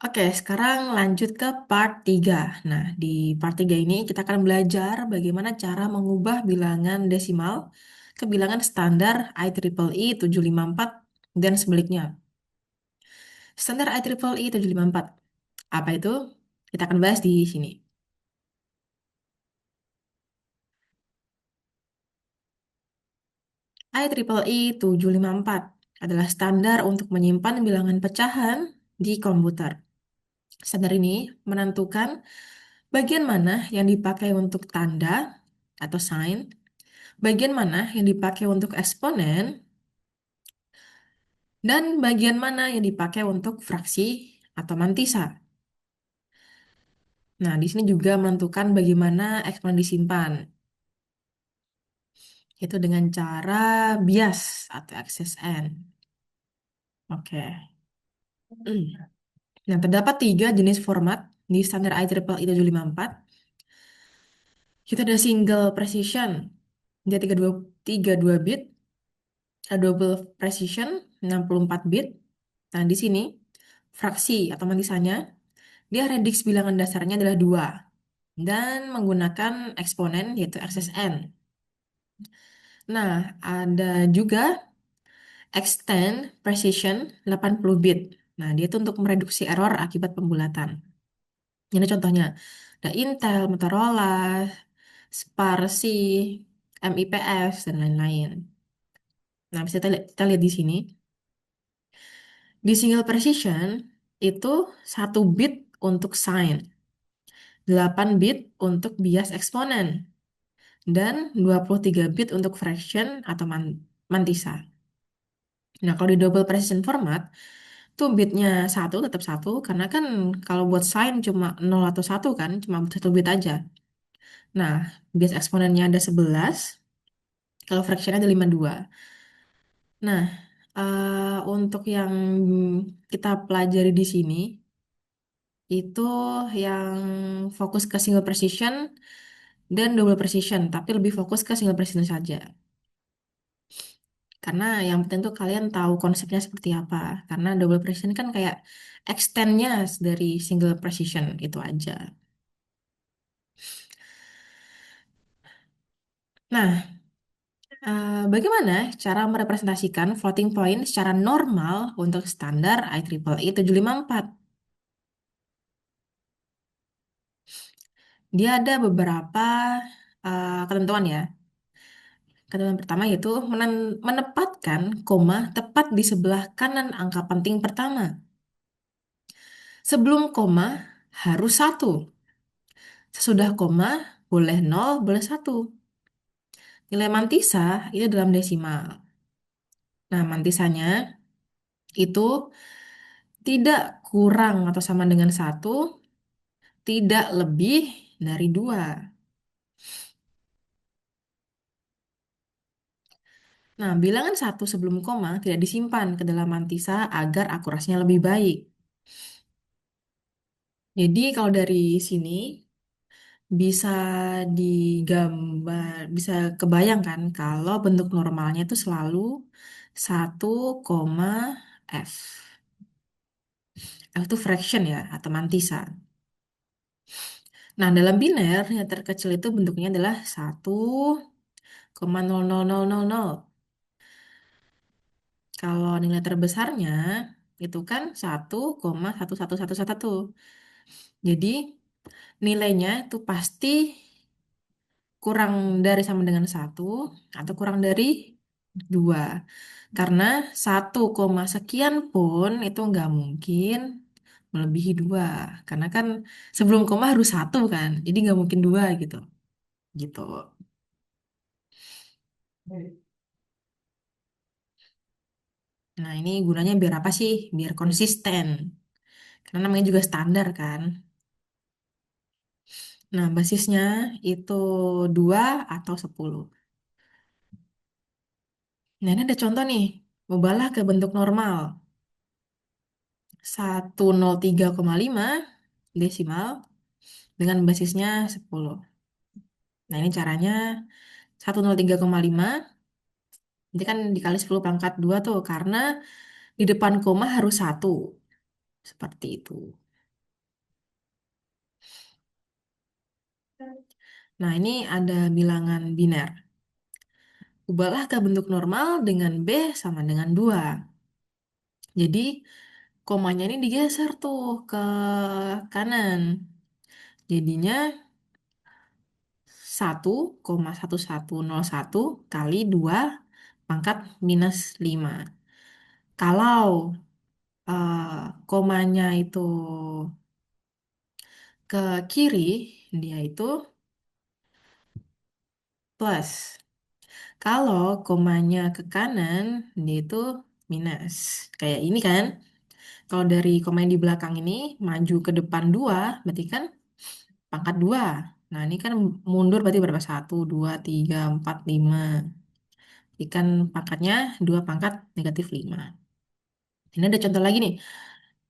Oke, sekarang lanjut ke part 3. Nah, di part 3 ini kita akan belajar bagaimana cara mengubah bilangan desimal ke bilangan standar IEEE 754 dan sebaliknya. Standar IEEE 754. Apa itu? Kita akan bahas di sini. IEEE 754 adalah standar untuk menyimpan bilangan pecahan di komputer. Standar ini menentukan bagian mana yang dipakai untuk tanda atau sign, bagian mana yang dipakai untuk eksponen, dan bagian mana yang dipakai untuk fraksi atau mantisa. Nah, di sini juga menentukan bagaimana eksponen disimpan, yaitu dengan cara bias atau XSN. Oke. Nah, terdapat tiga jenis format di standar IEEE 754. Kita ada single precision, dia 32 bit, ada double precision, 64 bit. Nah, di sini fraksi atau mantisannya, dia radix bilangan dasarnya adalah 2 dan menggunakan eksponen yaitu XSN. Nah, ada juga extend precision 80 bit. Nah, dia itu untuk mereduksi error akibat pembulatan. Ini contohnya. Ada Intel, Motorola, Sparsi, MIPS, dan lain-lain. Nah, bisa kita lihat di sini. Di single precision, itu 1 bit untuk sign, 8 bit untuk bias eksponen, dan 23 bit untuk fraction atau mantisa. Nah, kalau di double precision format, tuh bitnya satu tetap satu, karena kan kalau buat sign cuma 0 atau satu kan, cuma 1 bit aja. Nah, bias eksponennya ada 11, kalau fractionnya ada 52. Nah, untuk yang kita pelajari di sini, itu yang fokus ke single precision dan double precision, tapi lebih fokus ke single precision saja. Karena yang penting tuh kalian tahu konsepnya seperti apa. Karena double precision kan kayak extendnya dari single precision itu aja. Nah, bagaimana cara merepresentasikan floating point secara normal untuk standar IEEE 754? Dia ada beberapa ketentuan ya. Ketentuan pertama yaitu menempatkan koma tepat di sebelah kanan angka penting pertama. Sebelum koma harus satu. Sesudah koma boleh nol, boleh satu. Nilai mantisa itu dalam desimal. Nah, mantisanya itu tidak kurang atau sama dengan satu, tidak lebih dari dua. Nah, bilangan satu sebelum koma tidak disimpan ke dalam mantisa agar akurasinya lebih baik. Jadi kalau dari sini bisa digambar, bisa kebayangkan kalau bentuk normalnya itu selalu 1, F. F itu fraction ya, atau mantisa. Nah, dalam biner yang terkecil itu bentuknya adalah 1,00000. Kalau nilai terbesarnya itu kan 1,11111. Jadi nilainya itu pasti kurang dari sama dengan satu atau kurang dari dua. Karena 1, sekian pun itu nggak mungkin melebihi dua. Karena kan sebelum koma harus satu kan, jadi nggak mungkin dua gitu. Gitu. Nah, ini gunanya biar apa sih? Biar konsisten. Karena namanya juga standar kan. Nah, basisnya itu 2 atau 10. Nah, ini ada contoh nih. Ubahlah ke bentuk normal. 103,5 desimal dengan basisnya 10. Nah, ini caranya 103,5. Nanti kan dikali 10 pangkat 2 tuh. Karena di depan koma harus satu. Seperti itu. Nah, ini ada bilangan biner. Ubahlah ke bentuk normal dengan B sama dengan 2. Jadi, komanya ini digeser tuh ke kanan. Jadinya 1,1101 kali 2 pangkat minus 5. Kalau komanya itu ke kiri, dia itu plus. Kalau komanya ke kanan, dia itu minus. Kayak ini kan. Kalau dari koma yang di belakang ini maju ke depan 2, berarti kan pangkat 2. Nah, ini kan mundur berarti berapa? 1, 2, 3, 4, 5. Ikan pangkatnya 2 pangkat negatif 5. Ini ada contoh lagi nih.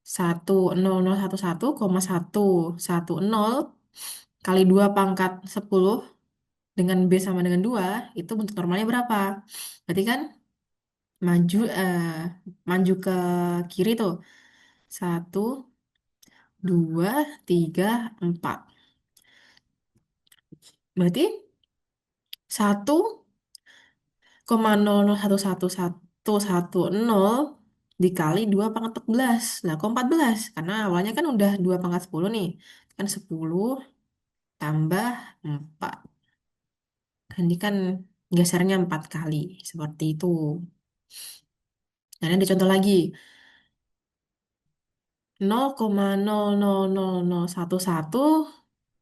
10011,110 kali 2 pangkat 10 dengan B sama dengan 2 itu bentuk normalnya berapa? Berarti kan maju maju ke kiri tuh. 1, 2, 3, 4. Berarti 1,00111110 dikali 2 pangkat 14. Lah kok 14? Karena awalnya kan udah 2 pangkat 10 nih. Kan 10 tambah 4. Ini kan gesernya 4 kali. Seperti itu. Dan ada contoh lagi. 0,000011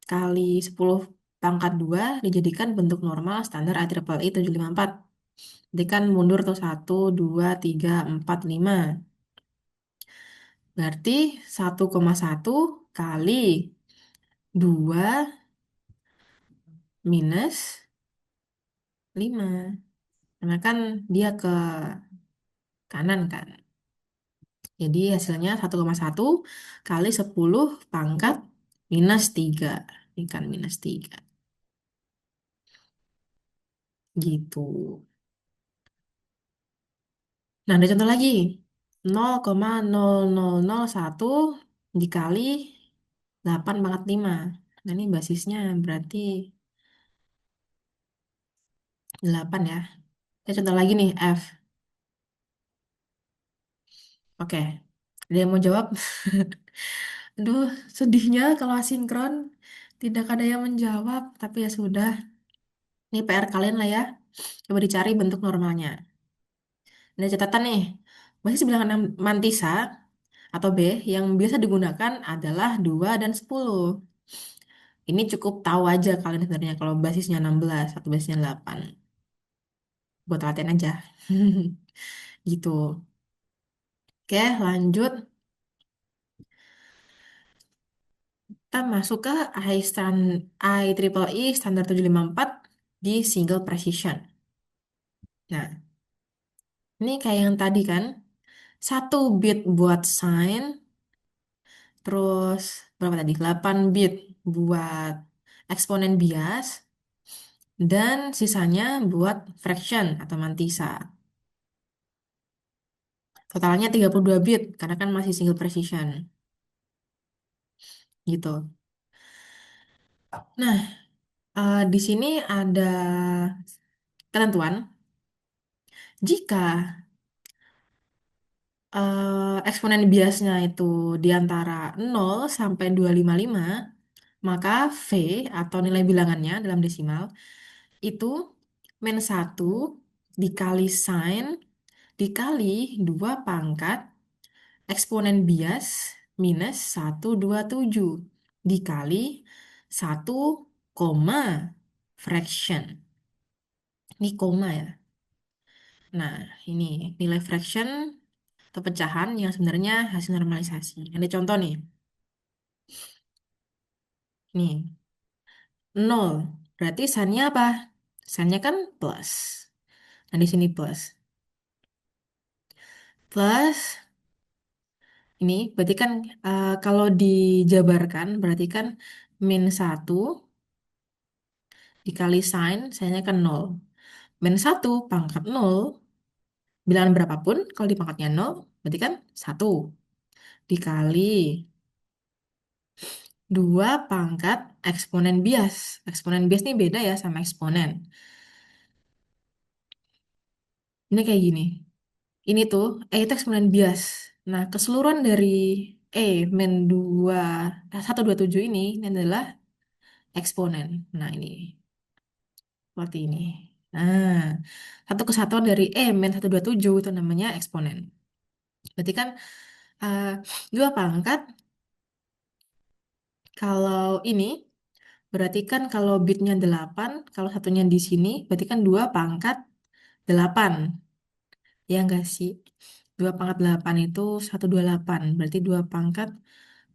kali 10 pangkat 2 dijadikan bentuk normal standar IEEE 754. Jadi kan mundur tuh 1, 2, 3, 4, 5. Berarti 1,1 kali 2 minus 5. Karena kan dia ke kanan kan. Jadi hasilnya 1,1 kali 10 pangkat minus 3. Ini kan minus 3. Gitu. Nah, ada contoh lagi. 0,0001 dikali 8 pangkat 5. Nah, ini basisnya berarti 8 ya. Ada contoh lagi nih, F. Oke. Ada yang mau jawab? Aduh, sedihnya kalau asinkron tidak ada yang menjawab, tapi ya sudah. Ini PR kalian lah ya. Coba dicari bentuk normalnya. Ada catatan nih. Basis bilangan mantisa atau B yang biasa digunakan adalah 2 dan 10. Ini cukup tahu aja kalian sebenarnya kalau basisnya 16 atau basisnya 8. Buat latihan aja. Gitu. Oke, lanjut. Kita masuk ke IEEE standar 754 di single precision. Nah, ini kayak yang tadi kan. 1 bit buat sign, terus berapa tadi? 8 bit buat eksponen bias, dan sisanya buat fraction atau mantisa. Totalnya 32 bit, karena kan masih single precision. Gitu. Nah, di sini ada ketentuan. Jika eksponen biasnya itu di antara 0 sampai 255, maka V atau nilai bilangannya dalam desimal itu min 1 dikali sin dikali 2 pangkat eksponen bias minus 127 dikali 1 koma fraction. Ini koma ya. Nah, ini nilai fraction atau pecahan yang sebenarnya hasil normalisasi. Ada contoh nih. Nih, 0. Berarti sign-nya apa? Sign-nya kan plus. Nah, di sini plus. Plus, ini berarti kan kalau dijabarkan, berarti kan min 1 dikali sin, sign-nya kan 0. Min 1 pangkat 0, bilangan berapapun, kalau di pangkatnya 0, berarti kan 1. Dikali 2 pangkat eksponen bias. Eksponen bias ini beda ya sama eksponen. Ini kayak gini. Ini tuh, itu eksponen bias. Nah, keseluruhan dari E min 2, 127 ini adalah eksponen. Nah, ini. Seperti ini. Nah, satu kesatuan dari min 127 itu namanya eksponen. Berarti kan eh, 2 pangkat, kalau ini berarti kan kalau bitnya 8, kalau satunya di sini, berarti kan 2 pangkat 8. Ya enggak sih? 2 pangkat 8 itu 128. Berarti 2 pangkat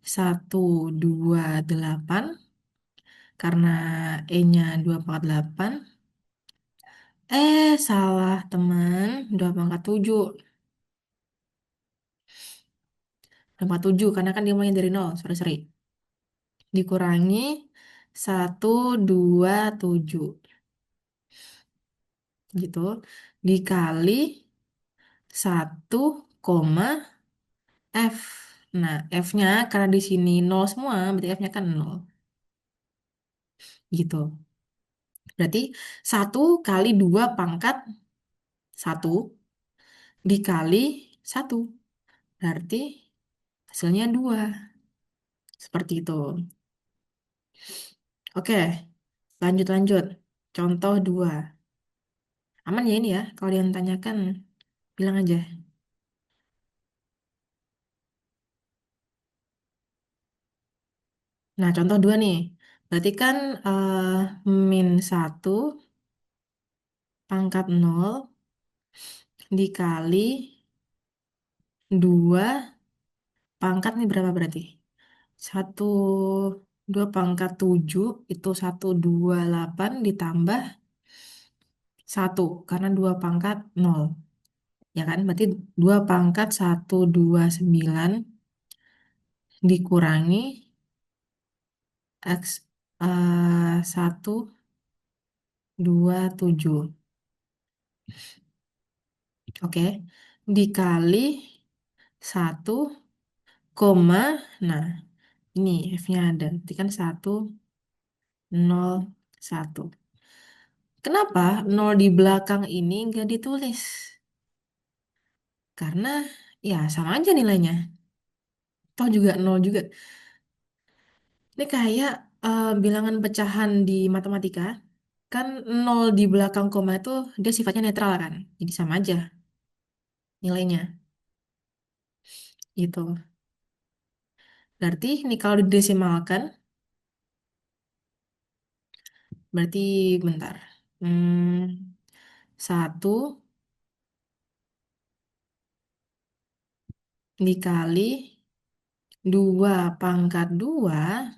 128. Karena E-nya 2 pangkat 8. Salah teman. 2 pangkat 7. 2 pangkat 7 karena kan dia mulai dari nol. Sorry, sorry. Dikurangi 127 gitu. Dikali 1, F. Nah, F-nya karena di sini nol semua, berarti F-nya kan nol. Gitu. Berarti 1 kali 2 pangkat 1 dikali 1. Berarti hasilnya 2. Seperti itu. Oke, lanjut-lanjut. Contoh 2. Aman ya ini ya? Kalau dia tanyakan, bilang aja. Nah, contoh 2 nih. Berarti kan min 1 pangkat 0 dikali 2 pangkat nih berapa berarti? 2 pangkat 7 itu 128 ditambah 1 karena 2 pangkat 0. Ya kan? Berarti 2 pangkat 129 dikurangi X 127. Oke. Dikali 1, nah ini F-nya ada. Berarti kan 101. Kenapa nol di belakang ini nggak ditulis? Karena ya sama aja nilainya. Toh juga nol juga. Ini kayak bilangan pecahan di matematika. Kan nol di belakang koma itu dia sifatnya netral kan. Jadi sama aja nilainya. Gitu. Berarti ini kalau didesimalkan, berarti bentar. 1 dikali 2 pangkat 2,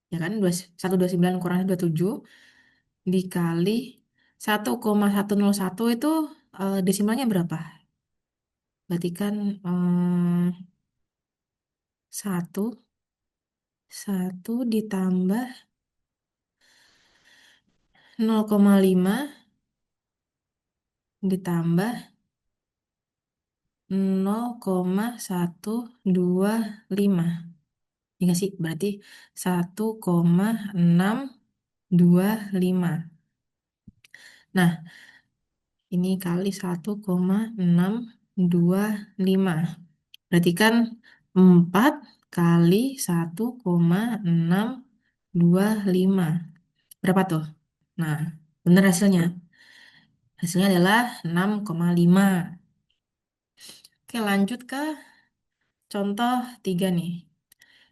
ya kan, 129 kurang 27 dikali 1,101 itu desimalnya berapa? Berarti kan satu, 1 ditambah 0,5 ditambah 0,125. Ya nggak sih? Berarti 1,625. Nah, ini kali 1,625. Berarti kan 4 kali 1,625. Berapa tuh? Nah, bener hasilnya. Hasilnya adalah 6,5. Oke, lanjut ke contoh 3 nih.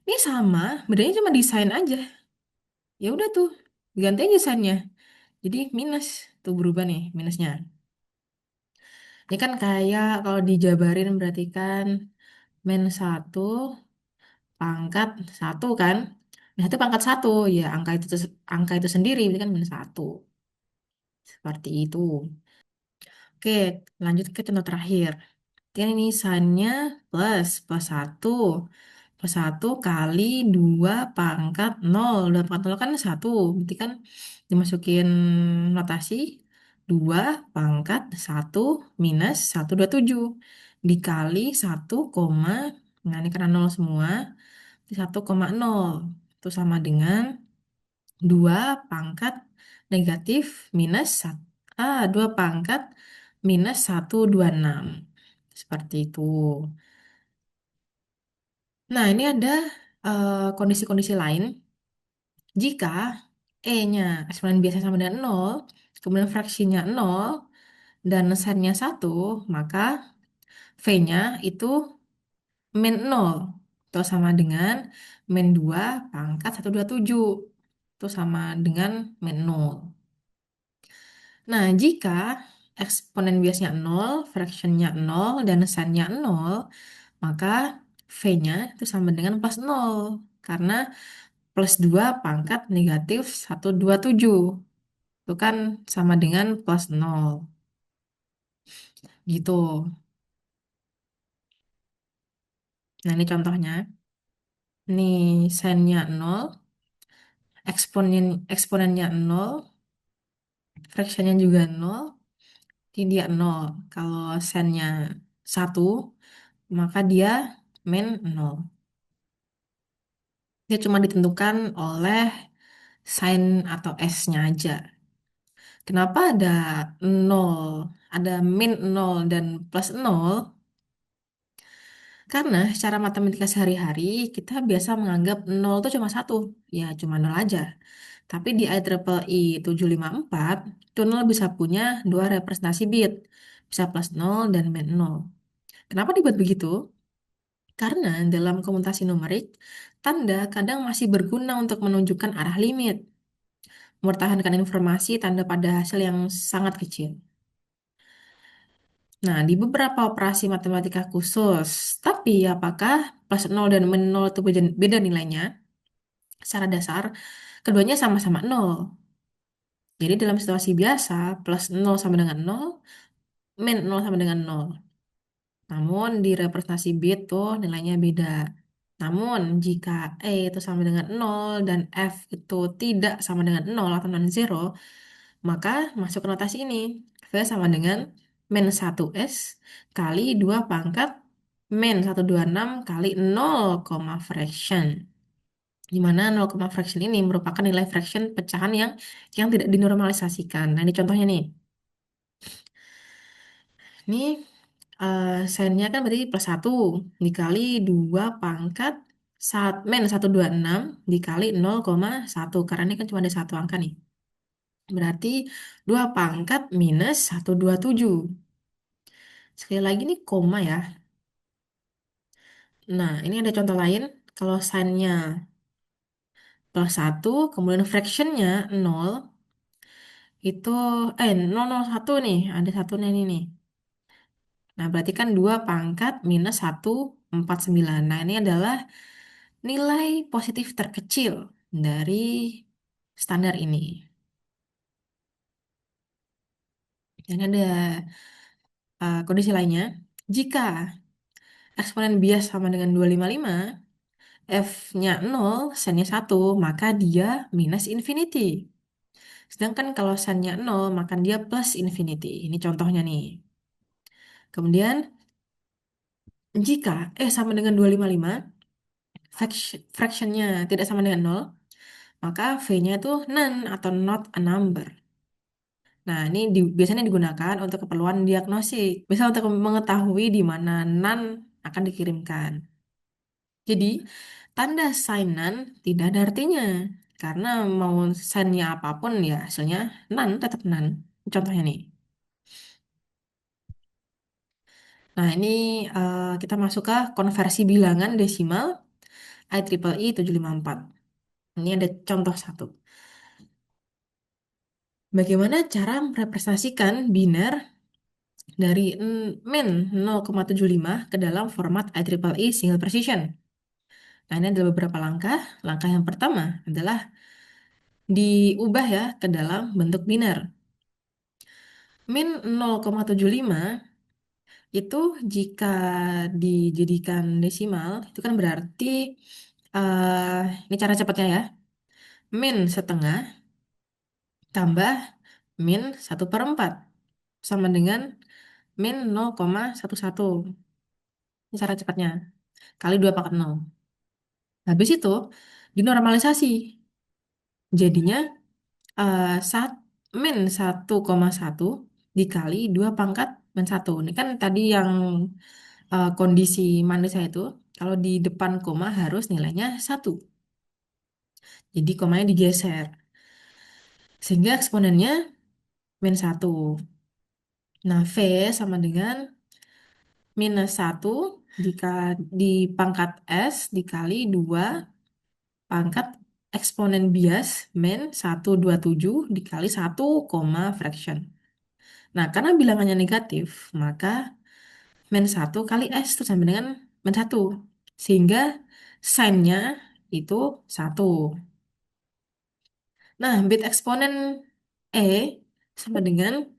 Ini sama, bedanya cuma desain aja. Ya udah tuh, ganti aja desainnya. Jadi minus, tuh berubah nih minusnya. Ini kan kayak kalau dijabarin berarti kan min 1 pangkat 1 kan. Min 1 pangkat 1, ya angka itu sendiri, berarti kan min 1. Seperti itu. Oke, lanjut ke contoh terakhir. Kan ini sign-nya plus 1. Plus 1 kali 2 pangkat 0. 2 pangkat 0 kan 1. Berarti kan dimasukin notasi 2 pangkat 1 minus 127. Dikali 1, nah ini karena 0 semua. 1,0. Itu sama dengan 2 pangkat negatif minus 2 pangkat minus 126. Seperti itu. Nah, ini ada kondisi-kondisi lain. Jika E-nya eksponen biasa sama dengan 0, kemudian fraksinya 0, dan sennya 1, maka V-nya itu min 0. Itu sama dengan min 2 pangkat 127. Itu sama dengan min 0. Nah, jika eksponen biasanya 0, fractionnya 0, dan sennya 0, maka V-nya itu sama dengan plus 0. Karena plus 2 pangkat negatif 127. Itu kan sama dengan plus 0. Gitu. Nah, ini contohnya. Nih, sennya 0, eksponennya 0, fractionnya juga 0, jadi dia 0. Kalau sennya 1, maka dia min 0. Dia cuma ditentukan oleh sign atau S-nya aja. Kenapa ada 0, ada min 0 dan plus 0? Karena secara matematika sehari-hari kita biasa menganggap 0 itu cuma satu, ya cuma 0 aja. Tapi di IEEE 754, itu 0 bisa punya dua representasi bit, bisa plus 0 dan min 0. Kenapa dibuat begitu? Karena dalam komutasi numerik, tanda kadang masih berguna untuk menunjukkan arah limit, mempertahankan informasi tanda pada hasil yang sangat kecil. Nah, di beberapa operasi matematika khusus, tapi apakah plus 0 dan min 0 itu beda beda nilainya? Secara dasar, keduanya sama-sama 0. Jadi dalam situasi biasa, plus 0 sama dengan 0, min 0 sama dengan 0. Namun di representasi bit tuh nilainya beda. Namun jika E itu sama dengan 0 dan F itu tidak sama dengan 0 atau non-zero, maka masuk ke notasi ini. V sama dengan min 1S kali 2 pangkat min 126 kali 0, fraction. Di mana 0, fraction ini merupakan nilai fraction pecahan yang tidak dinormalisasikan. Nah, ini contohnya nih. Ini sennya kan berarti plus 1 dikali 2 pangkat min 126 dikali 0,1. Karena ini kan cuma ada satu angka nih. Berarti 2 pangkat minus 127. Sekali lagi nih koma ya. Nah, ini ada contoh lain. Kalau sign-nya plus 1, kemudian fractionnya 0, itu 001 nih. Ada satunya ini nih. Nah, berarti kan 2 pangkat minus 149. Nah, ini adalah nilai positif terkecil dari standar ini. Dan ada kondisi lainnya. Jika eksponen bias sama dengan 255, F-nya 0, sen-nya 1, maka dia minus infinity. Sedangkan kalau sen-nya 0, maka dia plus infinity. Ini contohnya nih. Kemudian, jika sama dengan 255, fraction-nya tidak sama dengan 0, maka V-nya itu none atau not a number. Nah, ini biasanya digunakan untuk keperluan diagnostik. Misal untuk mengetahui di mana none akan dikirimkan. Jadi, tanda sign none tidak ada artinya. Karena mau sign-nya apapun ya hasilnya none, tetap none. Contohnya nih. Nah, ini kita masuk ke konversi bilangan desimal IEEE 754. Ini ada contoh satu. Bagaimana cara merepresentasikan biner dari min 0,75 ke dalam format IEEE single precision? Nah, ini ada beberapa langkah. Langkah yang pertama adalah diubah ya ke dalam bentuk biner. Min 0,75 itu jika dijadikan desimal, itu kan berarti ini cara cepatnya ya. Min setengah tambah min 1/4 sama dengan min 0,11. Ini cara cepatnya. Kali 2 pangkat 0. Habis itu dinormalisasi. Jadinya saat min 1,1 dikali 2 pangkat min 1. Ini kan tadi yang kondisi manis saya itu, kalau di depan koma harus nilainya 1. Jadi komanya digeser. Sehingga eksponennya min 1. Nah, V sama dengan -1 di pangkat S dikali 2 pangkat eksponen bias min 127 dikali 1, fraction. Nah, karena bilangannya negatif, maka -1 kali S itu sama dengan -1. Sehingga sign-nya itu 1. Nah, bit eksponen E sama dengan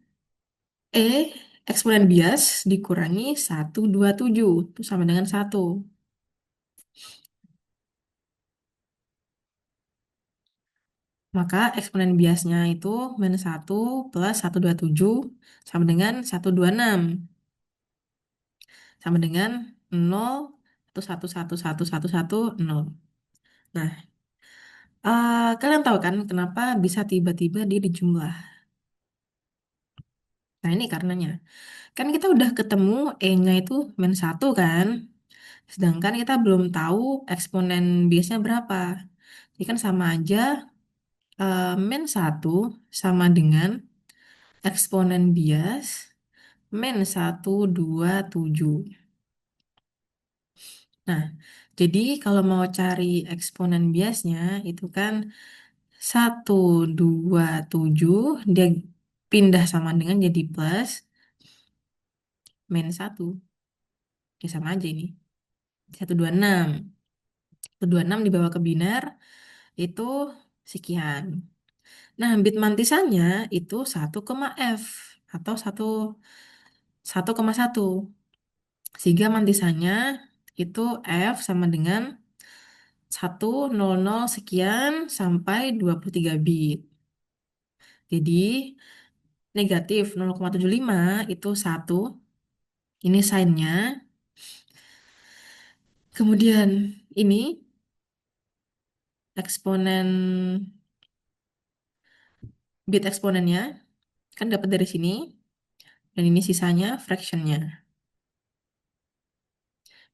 E eksponen bias dikurangi 127. Itu sama dengan 1. Maka eksponen biasnya itu -1 plus 127 sama dengan 126. Sama dengan 0, 1, 1, 1, 1, 1, 1, 0. Nah, kalian tahu kan kenapa bisa tiba-tiba dia dijumlah? Nah, ini karenanya. Kan kita udah ketemu E-nya itu -1 kan? Sedangkan kita belum tahu eksponen biasnya berapa. Ini kan sama aja -1 sama dengan eksponen bias -127. Nah, jadi kalau mau cari eksponen biasnya itu kan 127 dia pindah sama dengan jadi plus -1. Ya sama aja ini. 126. 126 dibawa ke biner itu sekian. Nah, bit mantisannya itu 1, F atau 1,1. Sehingga mantisannya itu F sama dengan 100 sekian sampai 23 bit. Jadi negatif 0,75 itu 1. Ini sign-nya. Kemudian ini eksponen bit eksponennya kan dapat dari sini. Dan ini sisanya fraction-nya.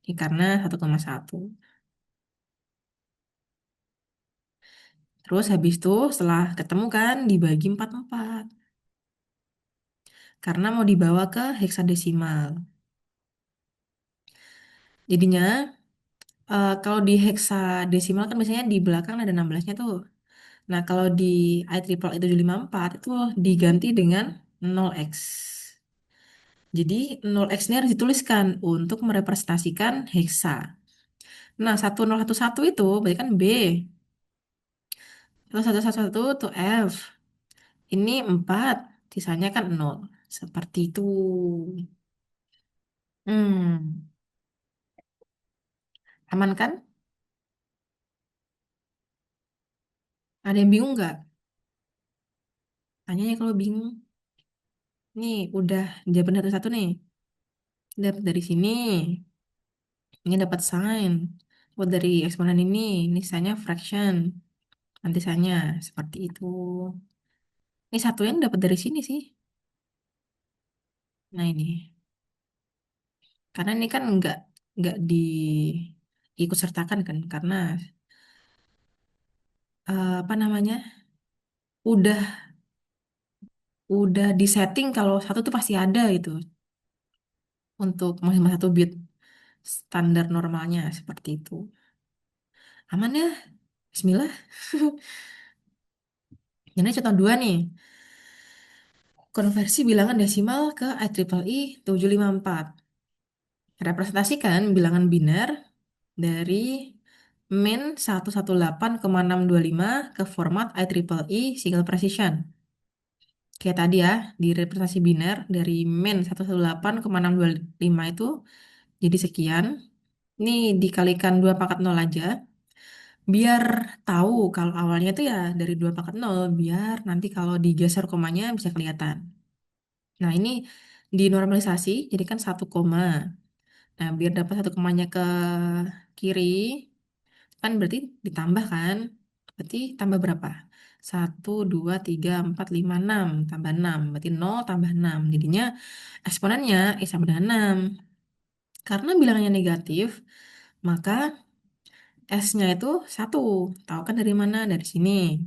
Ini karena 1,1. Terus habis itu setelah ketemu kan dibagi 44. Karena mau dibawa ke heksadesimal. Jadinya kalau di heksadesimal kan biasanya di belakang ada 16-nya tuh. Nah, kalau di IEEE 754 itu diganti dengan 0x. Jadi 0x ini harus dituliskan untuk merepresentasikan heksa. Nah, 1011 itu berarti kan B. Terus 111 itu F. Ini 4, sisanya kan 0. Seperti itu. Hmm, aman kan? Ada yang bingung nggak? Tanya ya kalau bingung. Nih, udah jawaban satu-satu nih. Dapat dari sini. Ini dapat sign. Buat dari eksponen ini sisanya fraction. Nanti sisanya seperti itu. Ini satu yang dapat dari sini sih. Nah ini. Karena ini kan nggak diikut sertakan kan. Karena apa namanya? Udah udah disetting kalau satu tuh pasti ada itu. Untuk maksimal 1 bit standar normalnya seperti itu. Aman ya? Bismillah. Ini contoh dua nih. Konversi bilangan desimal ke IEEE 754. Representasikan bilangan biner dari min 118,625 ke format IEEE single precision. Kayak tadi ya, di representasi biner dari min 118,625 itu jadi sekian. Ini dikalikan 2 pangkat 0 aja. Biar tahu kalau awalnya itu ya dari 2 pangkat 0. Biar nanti kalau digeser komanya bisa kelihatan. Nah, ini dinormalisasi, jadi kan 1 koma. Nah, biar dapat 1 komanya ke kiri, Kan berarti ditambah kan? Berarti tambah berapa? 1, 2, 3, 4, 5, 6. Tambah 6. Berarti 0 tambah 6. Jadinya eksponennya sama dengan 6. Karena bilangannya negatif, maka S-nya itu 1. Tahu kan dari mana? Dari sini.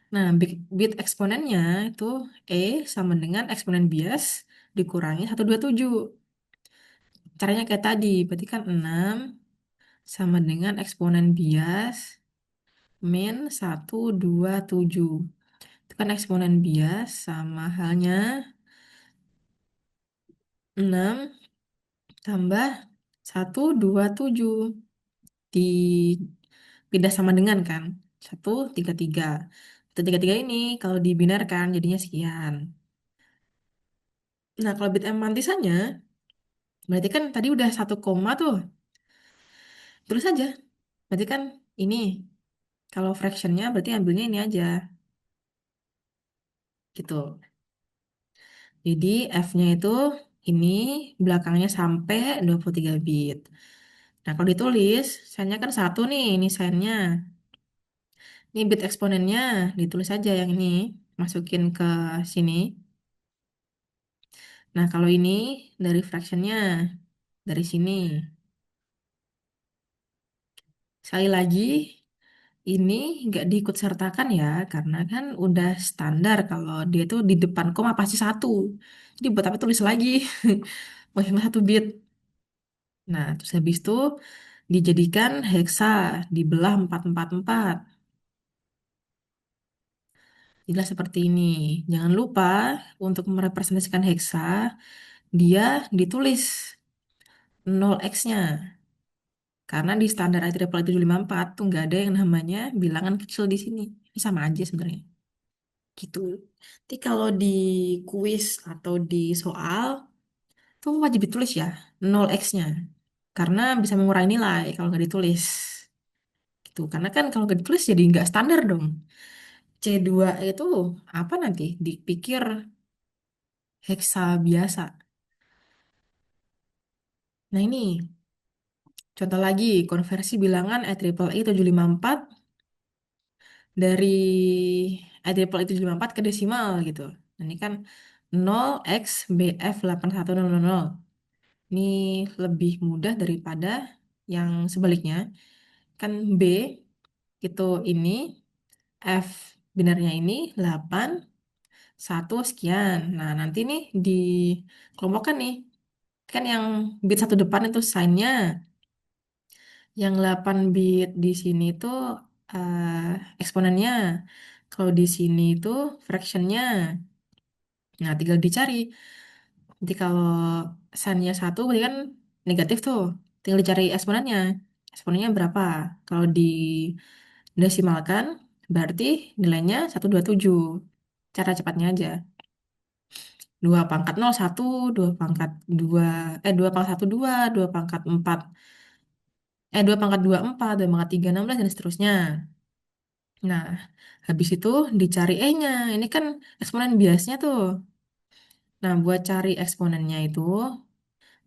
Nah, bit eksponennya itu E sama dengan eksponen bias dikurangi 127. Caranya kayak tadi, berarti kan 6 sama dengan eksponen bias min 127. Itu kan eksponen bias sama halnya 6 tambah 127. Dipindah sama dengan kan. 133. 133 ini kalau dibinarkan jadinya sekian. Nah, kalau bit M mantisannya, berarti kan tadi udah 1 koma tuh. Terus aja. Berarti kan ini, kalau fractionnya berarti ambilnya ini aja. Gitu. Jadi F-nya itu ini belakangnya sampai 23 bit. Nah, kalau ditulis, sign-nya kan 1 nih, ini sign-nya. Ini bit eksponennya, ditulis aja yang ini. Masukin ke sini. Nah, kalau ini dari fractionnya, dari sini. Sekali lagi, ini nggak diikut sertakan ya, karena kan udah standar kalau dia tuh di depan koma pasti 1. Jadi buat apa tulis lagi? Menghemat 1 bit. Nah, terus habis itu dijadikan heksa, dibelah 444. Jadilah seperti ini. Jangan lupa untuk merepresentasikan heksa, dia ditulis 0x-nya. Karena di standar IEEE 754 tuh nggak ada yang namanya bilangan kecil di sini. Ini sama aja sebenarnya. Gitu. Jadi kalau di kuis atau di soal, tuh wajib ditulis ya 0x-nya. Karena bisa mengurangi nilai kalau nggak ditulis. Gitu. Karena kan kalau nggak ditulis jadi nggak standar dong. C2 itu apa nanti? Dipikir heksa biasa. Nah ini contoh lagi konversi bilangan IEEE 754 dari IEEE 754 ke desimal gitu. Nah, ini kan 0x BF 81000. Ini lebih mudah daripada yang sebaliknya. Kan B itu ini, F binarnya ini 8 1 sekian. Nah, nanti nih dikelompokkan nih. Kan yang bit satu depan itu sign-nya. Yang 8 bit di sini tuh eksponennya. Kalau di sini itu fractionnya. Nah, tinggal dicari. Nanti kalau sign-nya 1 berarti kan negatif tuh. Tinggal dicari eksponennya. Eksponennya berapa? Kalau desimalkan berarti nilainya 127. Cara cepatnya aja. 2 pangkat 0 1, 2 pangkat 2, 2 pangkat 1 2, 2 pangkat 4, 2 pangkat 2 4, 2 pangkat 3 16, dan seterusnya. Nah, habis itu dicari E-nya. Ini kan eksponen biasnya tuh. Nah, buat cari eksponennya itu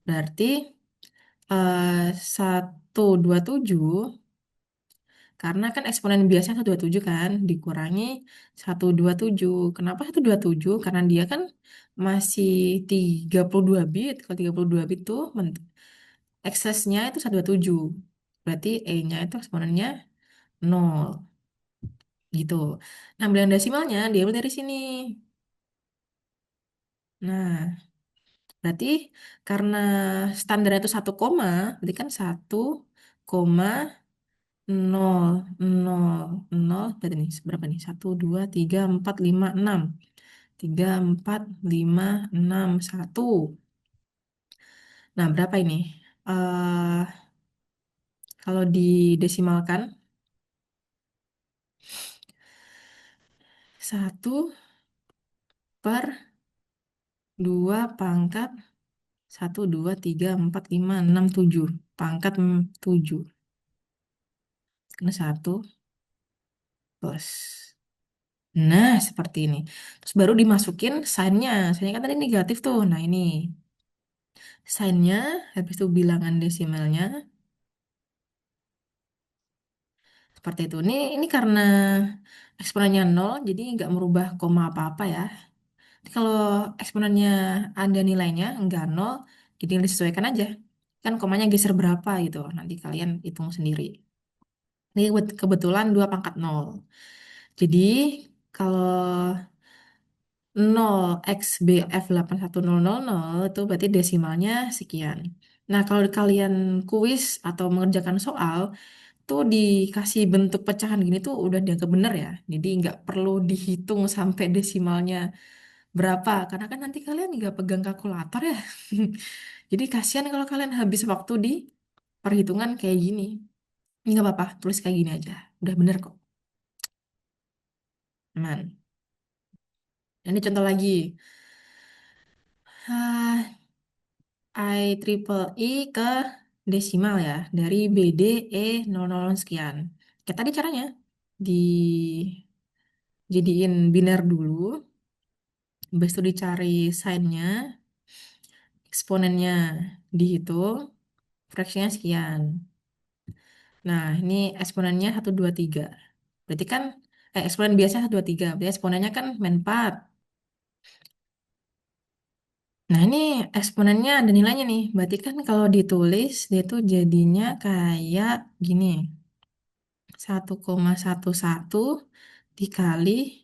berarti 127, karena kan eksponen biasanya 127 kan, dikurangi 127. Kenapa 127? Karena dia kan masih 32 bit. Kalau 32 bit tuh eksesnya itu 127. Berarti E-nya itu eksponennya 0 gitu. Nah, bilangan desimalnya diambil dari sini. Nah, berarti karena standarnya itu 1 koma, berarti kan 1,0000, berarti nih berapa nih? 1 2 3 4 5 6, 3 4 5 6 1. Nah, berapa ini? eh Kalau didesimalkan 1/2 pangkat 1 2 3 4 5 6 7 pangkat 7 kena 1 plus. Nah, seperti ini. Terus baru dimasukin sign-nya. Sign-nya kan tadi negatif tuh. Nah, ini sign-nya, habis itu bilangan desimalnya. Seperti itu. Ini karena eksponennya nol, jadi nggak merubah koma apa-apa ya. Tapi kalau eksponennya ada nilainya, nggak nol, jadi disesuaikan aja. Kan komanya geser berapa gitu. Nanti kalian hitung sendiri. Ini kebetulan 2 pangkat nol. Jadi kalau 0 x BF 81000 itu berarti desimalnya sekian. Nah, kalau kalian kuis atau mengerjakan soal, tuh dikasih bentuk pecahan gini tuh udah dianggap benar ya. Jadi nggak perlu dihitung sampai desimalnya berapa. Karena kan nanti kalian nggak pegang kalkulator ya. Jadi kasihan kalau kalian habis waktu di perhitungan kayak gini. Ini nggak apa-apa, tulis kayak gini aja. Udah bener kok. Aman. Ini contoh lagi. Ah, I triple I ke desimal ya. Dari BD E00 sekian. Kayak tadi caranya. Dijadiin biner dulu. Habis itu dicari sign-nya. Eksponennya dihitung. Fraksinya sekian. Nah, ini eksponennya 1, 2, 3. Berarti kan, eksponen biasanya 1, 2, 3. Berarti eksponennya kan min 4. Nah, ini eksponennya ada nilainya nih. Berarti kan kalau ditulis, dia tuh jadinya kayak gini. 1,11 dikali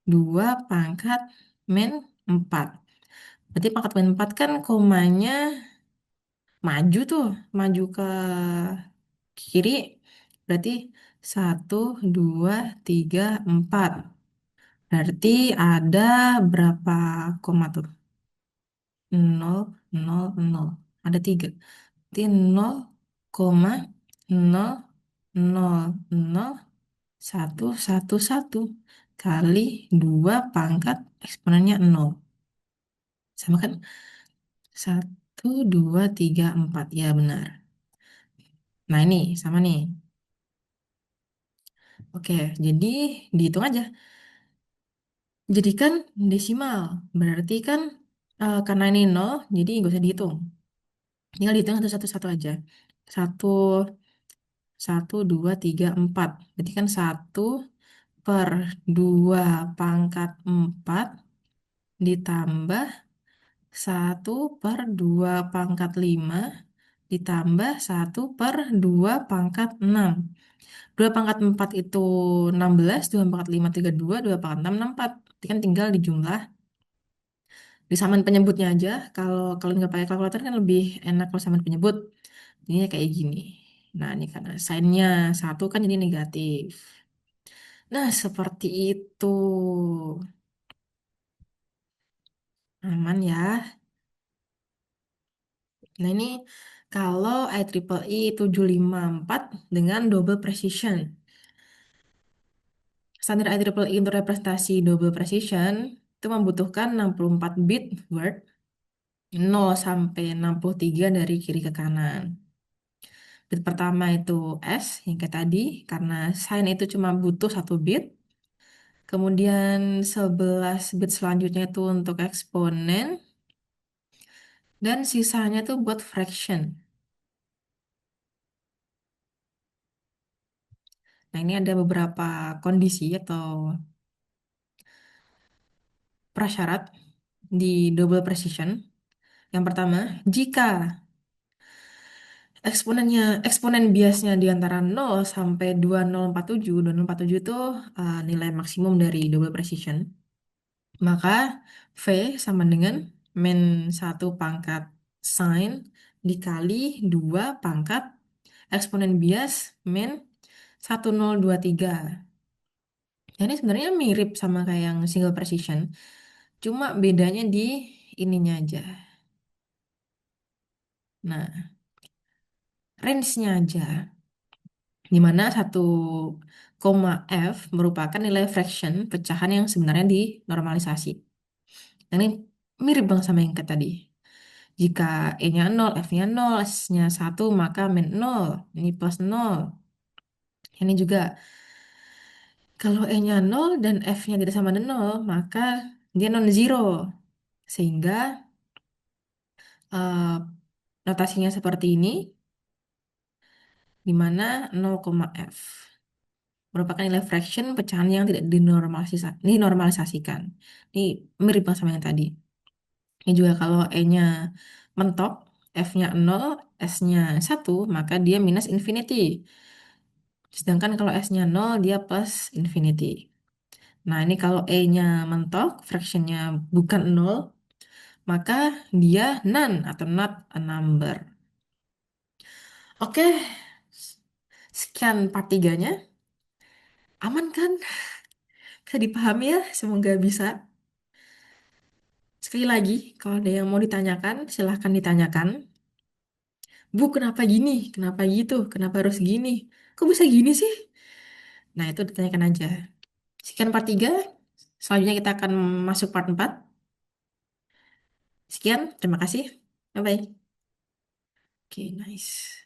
2 pangkat min 4. Berarti pangkat min 4 kan komanya maju tuh. Maju ke kiri. Berarti 1, 2, 3, 4. Berarti ada berapa koma tuh? Nol, nol, nol. Ada 3. Berarti 0,000111 kali 2 pangkat eksponennya nol. Sama kan? 1, 2, 3, 4. Ya benar. Nah ini sama nih. Oke, jadi dihitung aja. Jadi kan desimal. Berarti kan karena ini nol, jadi nggak usah dihitung. Tinggal dihitung satu-satu aja. Satu, 1, 2, 3, 4. Berarti kan 1/2 pangkat 4 ditambah 1/2 pangkat 5 ditambah 1/2 pangkat 6. 2/4 itu 16, 2/5 32, 2/6 64. Berarti kan tinggal dijumlah, disamain penyebutnya aja. Kalau kalau nggak pakai kalkulator kan lebih enak kalau samain penyebut. Ini kayak gini. Nah, ini karena sainnya 1 kan jadi negatif. Nah, seperti itu. Aman ya. Nah, ini kalau IEEE 754 dengan double precision. Standar IEEE untuk representasi double precision itu membutuhkan 64 bit word 0 sampai 63 dari kiri ke kanan. Bit pertama itu S, yang kayak tadi, karena sign itu cuma butuh 1 bit. Kemudian 11 bit selanjutnya itu untuk eksponen. Dan sisanya tuh buat fraction. Nah, ini ada beberapa kondisi atau prasyarat di double precision. Yang pertama, jika eksponen biasnya di antara 0 sampai 2047 itu nilai maksimum dari double precision, maka V sama dengan min 1 pangkat sin dikali 2 pangkat eksponen bias min 1023. Ya, ini sebenarnya mirip sama kayak yang single precision, cuma bedanya di ininya aja. Nah, range-nya aja, di mana 1, F merupakan nilai fraction pecahan yang sebenarnya dinormalisasi. Dan ini mirip banget sama yang kayak tadi. Jika E-nya 0, F-nya 0, S-nya 1, maka min 0. Ini plus 0. Ini juga, kalau E-nya 0 dan F-nya tidak sama dengan 0, maka dia non-zero. Sehingga eh, notasinya seperti ini, di mana 0, F. merupakan nilai fraction pecahan yang tidak dinormalisasikan. Ini mirip banget sama yang tadi. Ini juga kalau E-nya mentok, F-nya 0, S-nya 1, maka dia minus infinity. Sedangkan kalau S-nya 0, dia plus infinity. Nah, ini kalau E-nya mentok, fractionnya bukan 0, maka dia none atau not a number. Oke, sekian part 3-nya. Aman kan? Bisa dipahami ya? Semoga bisa. Sekali lagi, kalau ada yang mau ditanyakan, silahkan ditanyakan. Bu, kenapa gini? Kenapa gitu? Kenapa harus gini? Kok bisa gini sih? Nah, itu ditanyakan aja. Sekian part 3. Selanjutnya kita akan masuk part 4. Sekian, terima kasih. Bye-bye. Oke, nice.